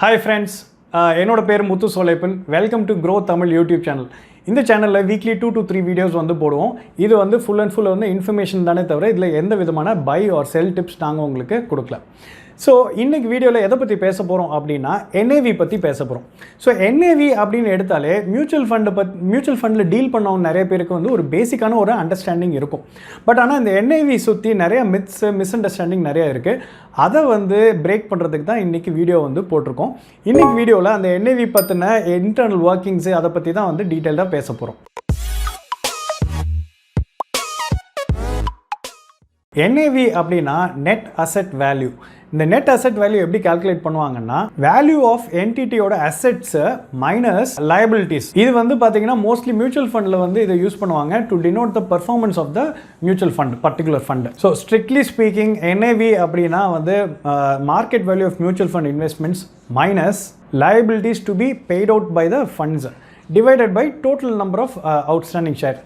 Hi friends, என்னோட பேர் Muthu Solaippan. Welcome to Groww Tamil YouTube channel. இந்த சேனலில் வீக்லி 2 to 3 வீடியோஸ் வந்து போடுவோம். இது வந்து ஃபுல் அண்ட் ஃபுல் வந்து இன்ஃபர்மேஷன் தானே தவிர இதில் எந்த விதமான பை ஆர் செல் டிப்ஸ் நாங்கள் உங்களுக்கு கொடுக்கல. ஸோ இன்றைக்கி வீடியோவில் எதை பற்றி பேச போகிறோம் அப்படின்னா NAV பற்றி பேச போகிறோம். ஸோ NAV அப்படின்னு எடுத்தாலே மியூச்சுவல் ஃபண்டில் டீல் பண்ணவங்க நிறைய பேருக்கு வந்து ஒரு பேசிக்கான ஒரு அண்டர்ஸ்டாண்டிங் இருக்கும். பட் ஆனால் இந்த NAV சுற்றி நிறைய மிஸ் அண்டர்ஸ்டாண்டிங் நிறையா இருக்குது. அதை வந்து பிரேக் பண்ணுறதுக்கு தான் இன்றைக்கி வீடியோ வந்து போட்டிருக்கோம். இன்றைக்கி வீடியோவில் அந்த NAV பற்றின இன்டர்னல் ஒர்க்கிங்ஸு அதை பற்றி தான் வந்து டீட்டெயில்டாக பேச போகிறோம். NAV அப்படின்னா நெட் அசெட் வேல்யூ. இந்த நெட் அசெட் வேல்யூ எப்படி கால்குலேட் பண்ணுவாங்கன்னா வேல்யூ ஆஃப் என்டிட்டியோட அசெட்ஸை மைனஸ் லயபிலிட்டிஸ். இது வந்து பார்த்தீங்கன்னா மோஸ்ட்லி மியூச்சுவல் ஃபண்டில் வந்து இதை யூஸ் பண்ணுவாங்க to denote the performance of the mutual fund particular fund. So strictly speaking NAV அப்படின்னா வந்து market value of mutual fund investments minus liabilities to be paid out by the funds divided by total number of outstanding shares.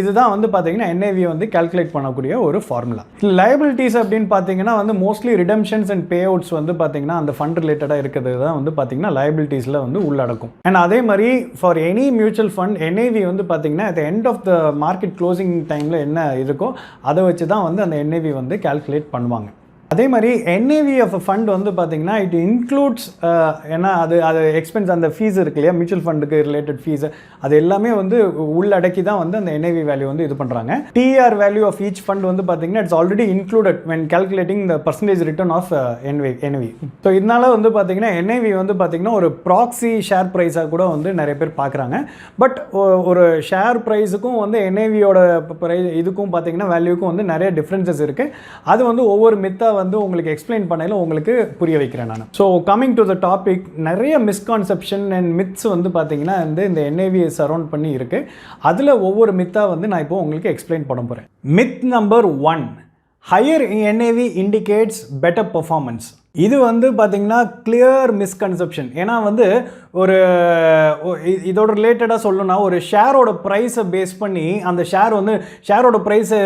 இதுதான் வந்து பார்த்தீங்கன்னா NAV வந்து calculate பண்ணக்கூடிய ஒரு formula. liabilities அப்படின்னு பார்த்தீங்கன்னா வந்து மோஸ்ட்லி ரிடம்ஷன்ஸ் அண்ட் பே அவுட்ஸ் வந்து பார்த்தீங்கன்னா அந்த ஃபண்ட் ரிலேட்டடாக இருக்கிறது தான் வந்து பார்த்தீங்கன்னா liabilitiesல வந்து உள்ளடக்கும். அண்ட் அதே மாதிரி for any mutual fund NAV வந்து பார்த்தீங்கன்னா at the end of the market closing டைமில் என்ன இருக்கோ அதை வச்சு தான் வந்து அந்த NAV வந்து கால்குலேட் பண்ணுவாங்க. அதே மாதிரி NAV ஆஃப் அ ஃபண்ட் வந்து பார்த்தீங்கன்னா இட் இன்க்ளூட்ஸ் ஏன்னா அது எக்ஸ்பென்ஸ் அந்த ஃபீஸ் இருக்கு இல்லையா மியூச்சுவல் ஃபண்டுக்கு ரிலேட்டட் ஃபீஸ் அது எல்லாமே வந்து உள்ளடக்கி தான் வந்து அந்த NAV வேல்யூ வந்து இது பண்ணுறாங்க. TR value of each fund வந்து பார்த்தீங்கன்னா it's already included when calculating the percentage return of NAV. So இதனால வந்து பார்த்தீங்கன்னா NAV வந்து பார்த்தீங்கன்னா ஒரு ப்ராக்ஸி ஷேர் ப்ரைஸாக கூட வந்து நிறைய பேர் பார்க்குறாங்க. பட் ஒரு ஷேர் ப்ரைஸுக்கும் வந்து NAVயோட ப்ரைஸ் இதுக்கும் பார்த்தீங்கன்னா வேல்யூக்கும் வந்து நிறைய டிஃப்ரென்சஸ் இருக்குது. அது வந்து ஒவ்வொரு மித்தாக வந்து உங்களுக்கு எக்ஸ்பிளைன் பண்ணையில உங்களுக்கு புரிய வைக்கிறேன் நான். So coming to the topic, நிறைய மிஸ்கான்செப்ஷன் அண்ட் மித்ஸ் வந்து பார்த்தீங்கன்னா வந்து இந்த NAV சரௌண்ட் பண்ணி இருக்கு. அதில் ஒவ்வொரு மித்தா வந்து நான் இப்போ உங்களுக்கு எக்ஸ்பிளைன் பண்ண போகிறேன். Myth number 1, higher NAV indicates better performance. இது வந்து பார்த்தீங்கன்னா கிளியர் மிஸ்கன்செப்ஷன். ஏன்னா வந்து ஒரு இதோட ரிலேட்டடாக சொல்லணும்னா ஒரு ஷேரோட ப்ரைஸை பேஸ் பண்ணி அந்த ஷேரோட ப்ரைஸை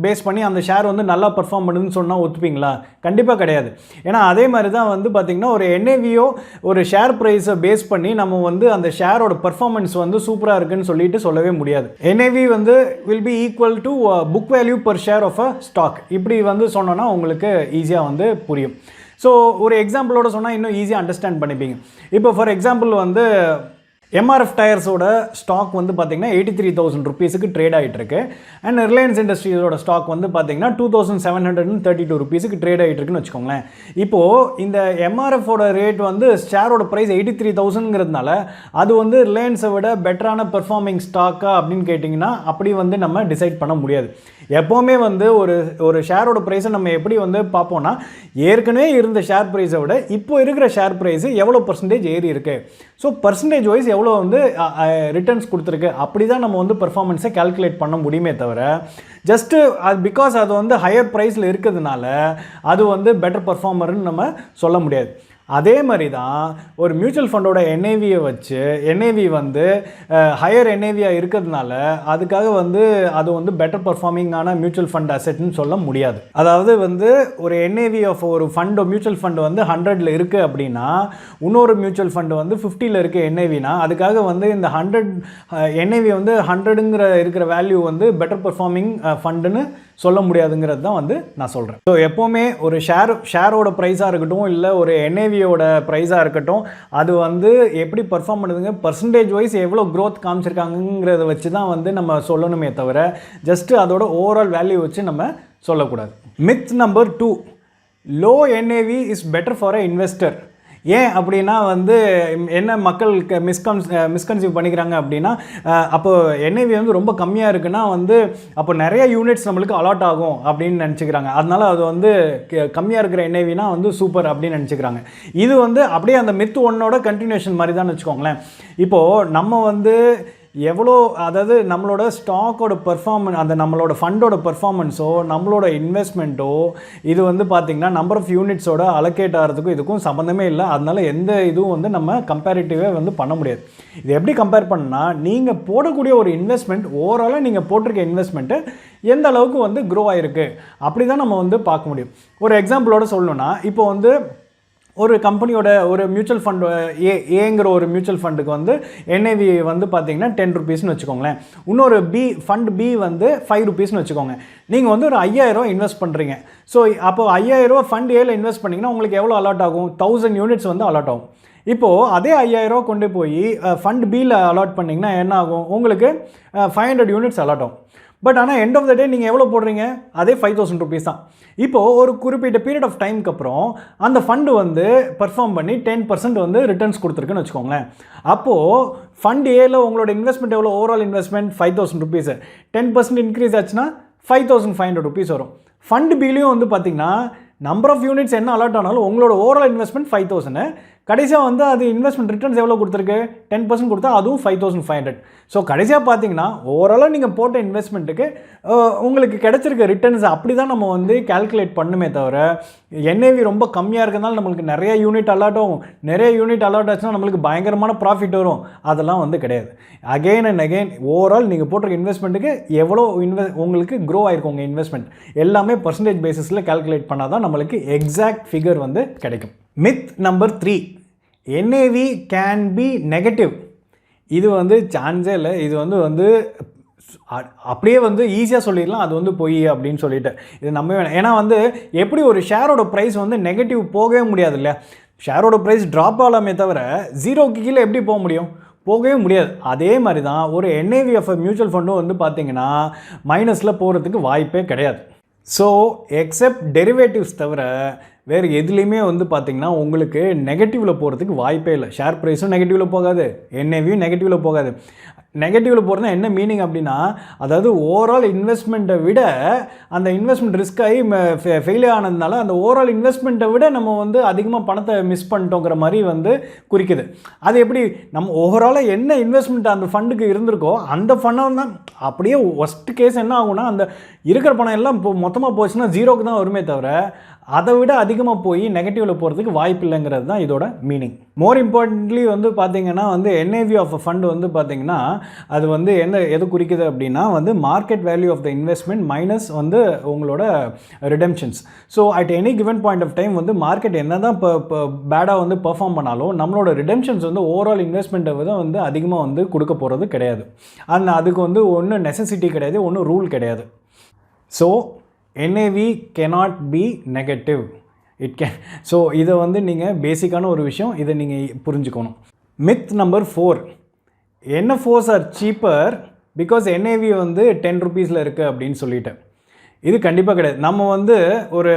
பேஸ் பண்ணி அந்த ஷேர் வந்து நல்லா பர்ஃபார்ம் பண்ணுதுன்னு சொன்னால் ஒத்துப்பீங்களா? கண்டிப்பாக கிடையாது. ஏன்னா அதே மாதிரி தான் வந்து பார்த்திங்கன்னா ஒரு NAVயோ ஒரு ஷேர் ப்ரைஸை பேஸ் பண்ணி நம்ம வந்து அந்த ஷேரோட பர்ஃபார்மன்ஸ் வந்து சூப்பராக இருக்குன்னு சொல்லிட்டு சொல்லவே முடியாது. NAV வந்து will be equal to book value per share of a stock. இப்படி வந்து சொன்னோன்னா உங்களுக்கு ஈஸியாக வந்து புரியும். ஸோ ஒரு எக்ஸாம்பிளோட சொன்னால் இன்னும் ஈஸியாக அண்டர்ஸ்டாண்ட் பண்ணிப்பீங்க. இப்போ ஃபார் எக்ஸாம்பிள் வந்து MRF டயர்ஸோட ஸ்டாக் வந்து பார்த்தீங்கன்னா 83,000 ருபீஸுக்கு ட்ரேட் ஆகிட்டு இருக்கு. அண்ட் ரிலையன்ஸ் இண்டஸ்ட்ரீஸோட ஸ்டாக் வந்து பார்த்தீங்கன்னா 2,732 ருபீஸுக்கு ட்ரேட் ஆகிட்டு இருக்குன்னு வச்சுக்கோங்களேன். இப்போது இந்த MRFோட ரேட் வந்து ஷேரோட ப்ரைஸ் 83,000ங்கிறதுனால அது வந்து ரிலையன்ஸை விட பெட்டரான பெர்ஃபார்மிங் ஸ்டாக்கா அப்படின்னு கேட்டிங்கன்னா அப்படி வந்து நம்ம டிசைட் பண்ண முடியாது. எப்போவுமே வந்து ஒரு ஷேரோட ப்ரைஸை நம்ம எப்படி வந்து பார்ப்போம்னா ஏற்கனவே இருந்த ஷேர் ப்ரைஸை விட இப்போ இருக்கிற ஷேர் ப்ரைஸு எவ்வளோ பர்சன்டேஜ் ஏறி இருக்குது, ஸோ பர்சன்டேஜ் வைஸ் எவ்வளோ வந்து ரிட்டர்ன்ஸ் கொடுத்துருக்கு அப்படி தான் நம்ம வந்து பெர்ஃபார்மன்ஸை கால்குலேட் பண்ண முடியுமே தவிர ஜஸ்ட்டு அது பிகாஸ் அது வந்து ஹையர் ப்ரைஸில் இருக்கிறதுனால அது வந்து பெட்டர் பர்ஃபார்மர்னு நம்ம சொல்ல முடியாது. அதே மாதிரி தான் ஒரு மியூச்சுவல் ஃபண்டோட NAVயை வச்சு NAV வந்து ஹையர் NAVயாக இருக்கிறதுனால அதுக்காக வந்து அது வந்து பெட்டர் பர்ஃபார்மிங்கான மியூச்சுவல் ஃபண்ட் அசெட்னு சொல்ல முடியாது. அதாவது வந்து ஒரு NAV ஆஃப் ஒரு ஃபண்டோ மியூச்சுவல் ஃபண்டு வந்து 100ல் இருக்குது அப்படின்னா இன்னொரு மியூச்சுவல் ஃபண்டு வந்து 50ல் இருக்குது NAVனா அதுக்காக வந்து இந்த 100 NAV வந்து 100ங்கிற இருக்கிற வேல்யூ வந்து பெட்டர் பர்ஃபார்மிங் ஃபண்டுன்னு சொல்ல முடியாதுங்கிறது தான் வந்து நான் சொல்கிறேன். ஸோ எப்போவுமே ஒரு ஷேரோட ப்ரைஸாக இருக்கட்டும் இல்லை ஒரு NAVயோட ப்ரைஸாக இருக்கட்டும் அது வந்து எப்படி பர்ஃபார்ம் பண்ணுதுங்க பர்சன்டேஜ் வைஸ் எவ்வளோ க்ரோத் காமிச்சிருக்காங்கிறத வச்சு தான் வந்து நம்ம சொல்லணுமே தவிர ஜஸ்ட்டு அதோட ஓவரால் வேல்யூ வச்சு நம்ம சொல்லக்கூடாது. Myth number 2, low NAV is better for a investor. ஏன் அப்படின்னா வந்து என்ன மக்கள் மிஸ்கன்சீவ் பண்ணிக்கிறாங்க அப்படின்னா அப்போது NAV வந்து ரொம்ப கம்மியாக இருக்குன்னா வந்து அப்போ நிறைய யூனிட்ஸ் நம்மளுக்கு அலாட் ஆகும் அப்படின்னு நினச்சிக்கிறாங்க. அதனால அது வந்து கம்மியாக இருக்கிற NAVனா வந்து சூப்பர் அப்படின்னு நினச்சிக்கிறாங்க. இது வந்து அப்படியே அந்த மித் 1ஓட கண்டினியூஷன் மாதிரி தான் வச்சுக்கோங்களேன். இப்போது நம்ம வந்து எவ்வளோ அதாவது நம்மளோட ஸ்டாக்கோட பர்ஃபார்மன்ஸ் அந்த நம்மளோட ஃபண்டோட பர்ஃபார்மன்ஸோ நம்மளோட இன்வெஸ்ட்மெண்ட்டோ இது வந்து பார்த்திங்கன்னா நம்பர் ஆஃப் யூனிட்ஸோட அலோகேட் ஆகிறதுக்கும் இதுக்கும் சம்மந்தமே இல்லை. அதனால எந்த இதுவும் வந்து நம்ம கம்பேரிட்டிவே வந்து பண்ண முடியாது. இது எப்படி கம்பேர் பண்ணால் நீங்கள் போடக்கூடிய ஒரு இன்வெஸ்ட்மெண்ட் ஓவராலாக நீங்கள் போட்டிருக்க இன்வெஸ்ட்மெண்ட்டு எந்த அளவுக்கு வந்து க்ரோ ஆகிருக்கு அப்படி தான் நம்ம வந்து பார்க்க முடியும். ஒரு எக்ஸாம்பிளோட சொல்லணுன்னா இப்போ வந்து ஒரு கம்பெனியோட ஒரு மியூச்சுவல் ஃபண்ட் ஏங்கிற ஒரு மியூச்சுவல் ஃபண்டுக்கு வந்து NAV வந்து பார்த்தீங்கன்னா 10 ருபீஸ்னு வச்சுக்கோங்களேன். இன்னொரு ஃபண்ட் பி வந்து 5 ருபீஸ்னு வச்சுக்கோங்க. நீங்கள் வந்து ஒரு 5000 இன்வெஸ்ட் பண்ணுறீங்க. ஸோ அப்போ 5000 ஃபண்ட் ஏல இன்வெஸ்ட் பண்ணிங்கன்னா உங்களுக்கு எவ்வளோ அலாட் ஆகும்? 1000 யூனிட்ஸ் வந்து அலாட் ஆகும். இப்போது அதே 5000 கொண்டு போய் ஃபண்ட் பியில் அலாட் பண்ணிங்கன்னா என்ன ஆகும்? உங்களுக்கு 500 யூனிட்ஸ் அலாட் ஆகும். பட் ஆனால் எண்ட் ஆஃப் த டே நீங்கள் எவ்வளோ போடுறீங்க? அதே 5000 ருபீஸ் தான். இப்போது ஒரு குறிப்பிட்ட பீரியட் ஆஃப் டைமுக்கு அப்புறம் அந்த ஃபண்டு வந்து பெர்ஃபார்ம் பண்ணி 10% வந்து ரிட்டர்ன்ஸ் கொடுத்துருக்குன்னு வச்சுக்கோங்களேன். அப்போது ஃபண்ட் ஏல உங்களோட இன்வெஸ்ட்மெண்ட் எவ்வளோ? Overall investment 5000 rupees. 10% இன்க்ரீஸ் ஆச்சுன்னா 5500 ருபீஸ் வரும். ஃபண்ட் பிலையும் வந்து பார்த்தீங்கன்னா நம்பர் ஆஃப் யூனிட்ஸ் என்ன அலாட் ஆனாலும் உங்களோட ஓவரால் இன்வெஸ்ட்மெண்ட் 5000. கடைசியாக வந்து அது இன்வெஸ்ட்மெண்ட் ரிட்டர்ன்ஸ் எவ்வளோ கொடுத்துருக்கு? 10% கொடுத்தா அதுவும் 5500. ஸோ கடைசியாக பார்த்தீங்கன்னா ஓவராலாக நீங்கள் போட்ட இன்வெஸ்ட்மெண்ட்டுக்கு உங்களுக்கு கிடைச்சிருக்க ரிட்டர்ன்ஸ் அப்படி தான் நம்ம வந்து கால்குலேட் பண்ணுமே தவிர NAV ரொம்ப கம்மியாக இருக்கிறதுனால நம்மளுக்கு நிறைய யூனிட் அலாட் ஆகும். நிறைய யூனிட் அலாட் ஆச்சுன்னா நம்மளுக்கு பயங்கரமான ப்ராஃபிட் வரும். அதெல்லாம் வந்து கிடையாது. அகெயின் அண்ட் அகெயின் ஓவரால் நீங்கள் போட்டிருக்க இன்வெஸ்ட்மெண்ட்டுக்கு எவ்வளோ உங்களுக்கு க்ரோ ஆகிருக்கும் உங்கள் இன்வெஸ்ட்மெண்ட் எல்லாமே பர்சன்டேஜ் பேசிஸில் கால்குலேட் பண்ணால் தான் நம்மளுக்கு எக்ஸாக்ட் ஃபிகர் வந்து கிடைக்கும். Myth number 3, NAV can be negative. இது வந்து சான்ஸே இல்லை. இது வந்து அப்படியே வந்து ஈஸியாக சொல்லிடலாம் அது வந்து பொய் அப்படின்னு சொல்லிட்டு இது நம்ப வேணாம். ஏன்னா வந்து எப்படி ஒரு ஷேரோட ப்ரைஸ் வந்து நெகட்டிவ் போகவே முடியாது இல்லையா? ஷேரோட ப்ரைஸ் ட்ராப் ஆகலாமே தவிர 0க்கு கீழே எப்படி போக முடியும்? போகவே முடியாது. அதே மாதிரி தான் ஒரு NAV ஆஃப் மியூச்சுவல் ஃபண்டும் வந்து பார்த்தீங்கன்னா மைனஸில் போகிறதுக்கு வாய்ப்பே கிடையாது. ஸோ எக்ஸப்ட் டெரிவேட்டிவ்ஸ் தவிர வேறு எதுலேயுமே வந்து பார்த்திங்கன்னா உங்களுக்கு நெகட்டிவில் போகிறதுக்கு வாய்ப்பே இல்லை. ஷேர் ப்ரைஸும் நெகட்டிவில் போகாது, NAVயும் நெகட்டிவில் போகாது. நெகட்டிவில் போகிறதுனா என்ன மீனிங் அப்படின்னா, அதாவது ஓவரால் இன்வெஸ்ட்மெண்ட்டை விட அந்த இன்வெஸ்ட்மெண்ட் ரிஸ்க் ஆகி ஃபெயிலியர் ஆனதுனால அந்த ஓவரால் இன்வெஸ்ட்மெண்ட்டை விட நம்ம வந்து அதிகமாக பணத்தை மிஸ் பண்ணிட்டோங்கிற மாதிரி வந்து குறிக்குது. அது எப்படி? நம்ம ஓவராலாக என்ன இன்வெஸ்ட்மெண்ட் அந்த ஃபண்டுக்கு இருந்திருக்கோ அந்த ஃபண்டை தான் அப்படியே ஒஸ்ட் கேஸ் என்ன ஆகும்னா அந்த இருக்கிற பணம் எல்லாம் இப்போ மொத்தமாக போச்சுன்னா 0க்கு தான் வருமே தவிர அதை விட அதிகமாக போய் நெகட்டிவில் போகிறதுக்கு வாய்ப்பு இல்லைங்கிறது தான் இதோட மீனிங். மோர் இம்பார்ட்டன்ட்லி வந்து பார்த்திங்கன்னா வந்து NAV ஆஃப் அ ஃபண்ட் வந்து பார்த்திங்கன்னா அது வந்து எது குறிக்குது அப்படின்னா வந்து market value of the investment minus வந்து உங்களோட redemptions. So at any given point of time வந்து மார்க்கெட் என்ன தான் பேடாக வந்து பெர்ஃபார்ம் பண்ணாலும் நம்மளோட ரிடெம்ஷன்ஸ் வந்து ஓவரால் இன்வெஸ்ட்மெண்ட்டை விட வந்து அதிகமாக வந்து கொடுக்க போகிறது கிடையாது. அதுக்கு வந்து ஒன்றும் நெசசிட்டி கிடையாது, ஒன்றும் ரூல் கிடையாது. So NAV cannot be negative. It can. So இதை வந்து நீங்கள் பேசிக்கான ஒரு விஷயம், இதை நீங்கள் புரிஞ்சுக்கணும். Myth number 4, NFOs are cheaper because NAV வந்து 10 ருபீஸில் இருக்குது அப்படின்னு சொல்லிட்டு. இது கண்டிப்பாக கிடையாது. நம்ம வந்து ஒரு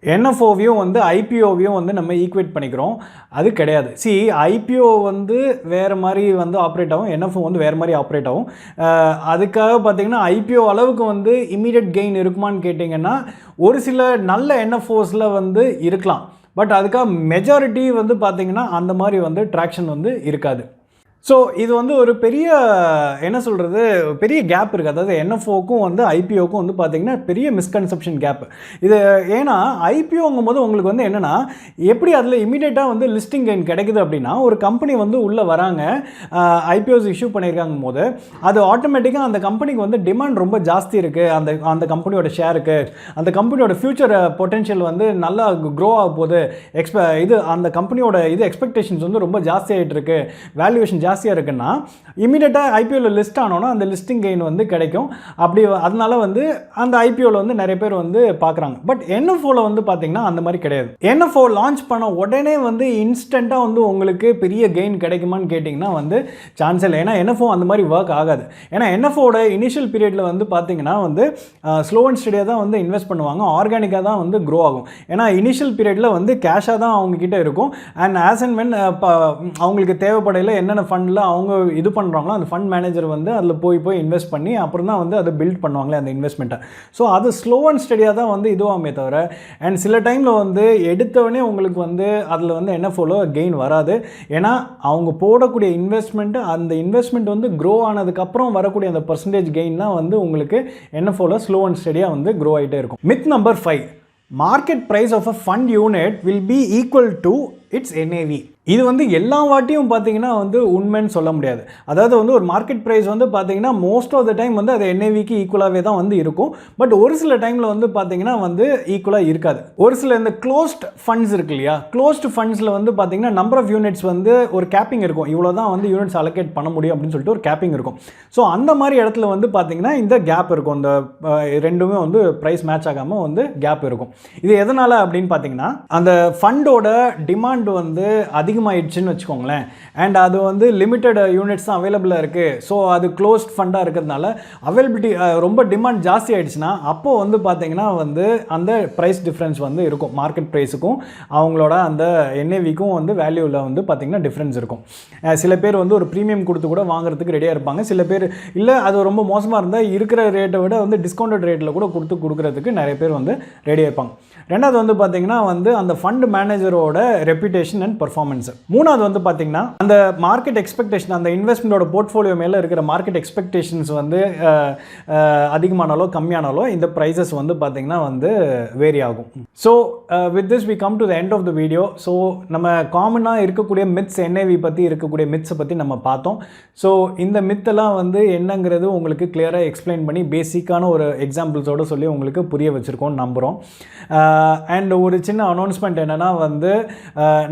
NFOவையும் வந்து IPOவையும் வந்து நம்ம ஈக்குவேட் பண்ணிக்கிறோம். அது கிடையாது. IPO வந்து வேறு மாதிரி வந்து ஆப்ரேட் ஆகும், NFO வந்து வேறு மாதிரி ஆப்ரேட் ஆகும். அதுக்காக பார்த்திங்கன்னா IPO அளவுக்கு வந்து இமீடியட் கெயின் இருக்குமான்னு கேட்டிங்கன்னா ஒரு சில நல்ல NFOஸில் வந்து இருக்கலாம். பட் அதுக்காக மெஜாரிட்டி வந்து பார்த்திங்கன்னா அந்த மாதிரி வந்து ட்ராக்ஷன் வந்து இருக்காது. ஸோ இது வந்து ஒரு பெரிய என்ன சொல்கிறது பெரிய கேப் இருக்குது. அதாவது NFOக்கும் வந்து IPOக்கும் வந்து பார்த்திங்கன்னா பெரிய மிஸ்கன்செப்ஷன் கேப் இது. ஏன்னா IPOங்கும் போது உங்களுக்கு வந்து என்னென்னா எப்படி அதில் இமீடியட்டாக வந்து லிஸ்டிங் கெயின் கிடைக்குது அப்படின்னா ஒரு கம்பெனி வந்து உள்ளே வராங்க, IPOஸ் இஷ்யூ பண்ணியிருக்காங்க போது அது ஆட்டோமேட்டிக்காக அந்த கம்பெனிக்கு வந்து டிமாண்ட் ரொம்ப ஜாஸ்தி இருக்குது. அந்த கம்பெனியோட ஷேருக்கு அந்த கம்பெனியோட ஃப்யூச்சர் பொட்டென்ஷியல் வந்து நல்லா க்ரோ ஆக போகுது. அந்த கம்பெனியோட எக்ஸ்பெக்டேஷன்ஸ் வந்து ரொம்ப ஜாஸ்தி ஆகிட்டு இருக்கு, வேல்யூவேஷன் ஜாஸ்தியாக இருக்குன்னா இமீடியட்டாக IPOவில் லிஸ்ட் ஆனோன்னா அந்த லிஸ்டிங் கெயின் வந்து கிடைக்கும். அப்படி அதனால வந்து அந்த IPOவில் வந்து நிறைய பேர் வந்து பார்க்குறாங்க. பட் NFOவில் வந்து பார்த்திங்கன்னா அந்த மாதிரி கிடையாது. NFO லான்ச் பண்ண உடனே வந்து இன்ஸ்டண்ட்டாக வந்து உங்களுக்கு பெரிய கெயின் கிடைக்குமான்னு கேட்டிங்கன்னா வந்து சான்ஸ் இல்லை. ஏன்னா NFO அந்த மாதிரி ஒர்க் ஆகாது. ஏன்னா NFOட இனிஷியல் பீரியடில் வந்து பார்த்திங்கன்னா வந்து ஸ்லோ அண்ட் ஸ்டடியாக தான் வந்து இன்வெஸ்ட் பண்ணுவாங்க, ஆர்கானிக்காக தான் வந்து க்ரோ ஆகும். ஏன்னா இனிஷியல் பீரியடில் வந்து கேஷாக தான் அவங்கக்கிட்ட இருக்கும். அண்ட் ஆஸ் அண்ட் வென் அவங்களுக்கு தேவைப்படையில் என்னென்ன ஃபண்டில் அவங்க இது பண்ணுறாங்களோ அந்த ஃபண்ட் மேனேஜர் வந்து அதில் போய் இன்வெஸ்ட் பண்ணி அப்புறம் தான் வந்து அதை பில்ட் பண்ணுவாங்களே அந்த இன்வெஸ்ட்மெண்ட்டை. ஸோ அது ஸ்லோ அண்ட் ஸ்டடியாக தான் வந்து இதுவாமே தவிர அண்ட் சில டைமில் வந்து எடுத்தவொடனே உங்களுக்கு வந்து அதில் வந்து NFOவில் கெயின் வராது. ஏன்னா அவங்க போடக்கூடிய இன்வெஸ்ட்மெண்ட்டு அந்த இன்வெஸ்ட்மெண்ட் வந்து க்ரோ ஆனதுக்கப்புறம் வரக்கூடிய அந்த பர்சன்டேஜ் கெயின் தான் வந்து உங்களுக்கு NFOவில் ஸ்லோ அண்ட் ஸ்டடியாக வந்து க்ரோ ஆகிட்டே இருக்கும். Myth number 5, market price of a fund unit will be equal to its NAV. இது வந்து எல்லா வாட்டியும் பார்த்தீங்கன்னா வந்து உண்மைன்னு சொல்ல முடியாது. அதாவது வந்து ஒரு மார்க்கெட் ப்ரைஸ் வந்து பார்த்தீங்கன்னா மோஸ்ட் ஆஃப் த டைம் வந்து அது NAVக்கு ஈக்குவலாகவே தான் வந்து இருக்கும். பட் ஒரு சில டைமில் வந்து பார்த்தீங்கன்னா வந்து ஈக்குவலாக இருக்காது. ஒரு சில இந்த க்ளோஸ்ட் ஃபண்ட்ஸ் இருக்கு இல்லையா, க்ளோஸ்ட் ஃபண்ட்ஸில் வந்து பார்த்தீங்கன்னா நம்பர் ஆஃப் யூனிட்ஸ் வந்து ஒரு கேப்பிங் இருக்கும். இவ்வளோ தான் வந்து யூனிட்ஸ் அலோகேட் பண்ண முடியும் அப்படின்னு சொல்லிட்டு ஒரு கேப்பிங் இருக்கும். ஸோ அந்த மாதிரி இடத்துல வந்து பார்த்தீங்கன்னா இந்த கேப் இருக்கும். இந்த ரெண்டுமே வந்து ப்ரைஸ் மேட்ச் ஆகாமல் வந்து கேப் இருக்கும். இது எதனால் அப்படின்னு பார்த்தீங்கன்னா அந்த ஃபண்டோட டிமாண்ட் வந்து அதிகமாகிடுச்சுன்னு வச்சுக்கோங்களேன். அண்ட் அது வந்து லிமிட்டட் யூனிட்ஸ் தான் அவைலபிளாக இருக்குது. ஸோ அது க்ளோஸ்ட் ஃபண்டாக இருக்கிறதுனால அவைலபிலிட்டி ரொம்ப டிமாண்ட் ஜாஸ்தி ஆகிடுச்சுன்னா அப்போது வந்து பார்த்தீங்கன்னா வந்து அந்த ப்ரைஸ் டிஃப்ரென்ஸ் வந்து இருக்கும். மார்க்கெட் ப்ரைஸுக்கும் அவங்களோட அந்த NAVக்கும் வந்து வேல்யூவில் வந்து பார்த்தீங்கன்னா டிஃப்ரென்ஸ் இருக்கும். சில பேர் வந்து ஒரு ப்ரீமியம் கொடுத்து கூட வாங்குறதுக்கு ரெடியாக இருப்பாங்க. சில பேர் இல்லை அது ரொம்ப மோசமாக இருந்தால் இருக்கிற ரேட்டை விட வந்து டிஸ்கவுண்டட் ரேட்டில் கூட கொடுக்குறதுக்கு நிறைய பேர் வந்து ரெடியாக இருப்பாங்க. ரெண்டாவது வந்து பார்த்தீங்கன்னா வந்து அந்த ஃபண்ட் மேனேஜரோட ரெப்யூட்டேஷன் அண்ட் பர்ஃபார்மன்ஸ். மூணாவது வந்து பார்த்தீங்கன்னா அந்த மார்க்கெட் எக்ஸ்பெக்டேஷன், அந்த இன்வெஸ்ட்மெண்டோட போர்ட்ஃபோலியோ மேலே இருக்கிற மார்க்கெட் எக்ஸ்பெக்டேஷன்ஸ் வந்து அதிகமானாலோ கம்மியானாலோ இந்த ப்ரைஸஸ் வந்து பார்த்தீங்கன்னா வந்து வேரி ஆகும். So with this we come to the end of the video. So நம்ம காமனாக இருக்கக்கூடிய மித்ஸ், NAV பற்றி இருக்கக்கூடிய மித்ஸை பற்றி நம்ம பார்த்தோம். ஸோ இந்த மித்தெல்லாம் வந்து என்னங்கிறது உங்களுக்கு கிளியராக எக்ஸ்பிளைன் பண்ணி பேசிக்கான ஒரு எக்ஸாம்பிள்ஸோடு சொல்லி உங்களுக்கு புரிய வச்சுருக்கோம்னு நம்புகிறோம். அண்ட் ஒரு சின்ன அனௌன்ஸ்மெண்ட் என்னென்னா வந்து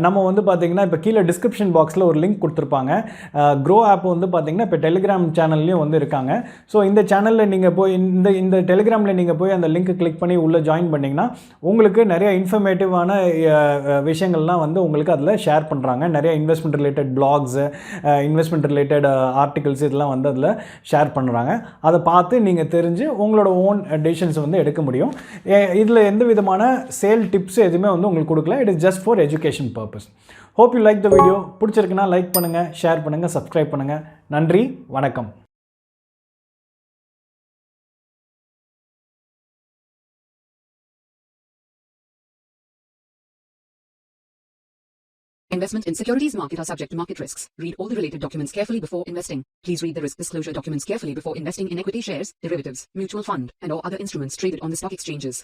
நம்ம வந்து பார்த்திங்கன்னா இப்போ கீழே டிஸ்கிரிப்ஷன் பாக்ஸில் ஒரு லிங்க் கொடுத்துருப்பாங்க. க்ரோ ஆப் வந்து பார்த்திங்கன்னா இப்போ டெலிகிராம் சேனல்லையும் வந்து இருக்காங்க. ஸோ இந்த சேனலில் நீங்கள் போய் இந்த டெலிகிராமில் நீங்கள் போய் அந்த லிங்க் கிளிக் பண்ணி உள்ளே ஜாயின் பண்ணிங்கன்னா உங்களுக்கு நிறைய இன்ஃபர்மேட்டிவான விஷயங்கள்லாம் வந்து உங்களுக்கு அதில் ஷேர் பண்ணுறாங்க. நிறைய investment related blocks, investment related articles இதெல்லாம் வந்து அதில் ஷேர் பண்ணுறாங்க. அதை பார்த்து நீங்கள் தெரிஞ்சு உங்களோட ஓன் டெசிஷன்ஸ் வந்து எடுக்க முடியும். இதில் எந்த விதமான சேல் டிப்ஸ் எதுவுமே வந்து உங்களுக்கு கொடுக்கல. It is just for education purpose. Hope you like the video. பிடிச்சிருக்குன்னா லைக் பண்ணுங்கள், ஷேர் பண்ணுங்கள், சப்ஸ்கிரைப் பண்ணுங்கள். நன்றி, வணக்கம். Investment in securities market are subject to market risks. Read all the related documents carefully before investing. Please read the risk disclosure documents carefully before investing in equity shares, derivatives, mutual fund, and or other instruments traded on the stock exchanges.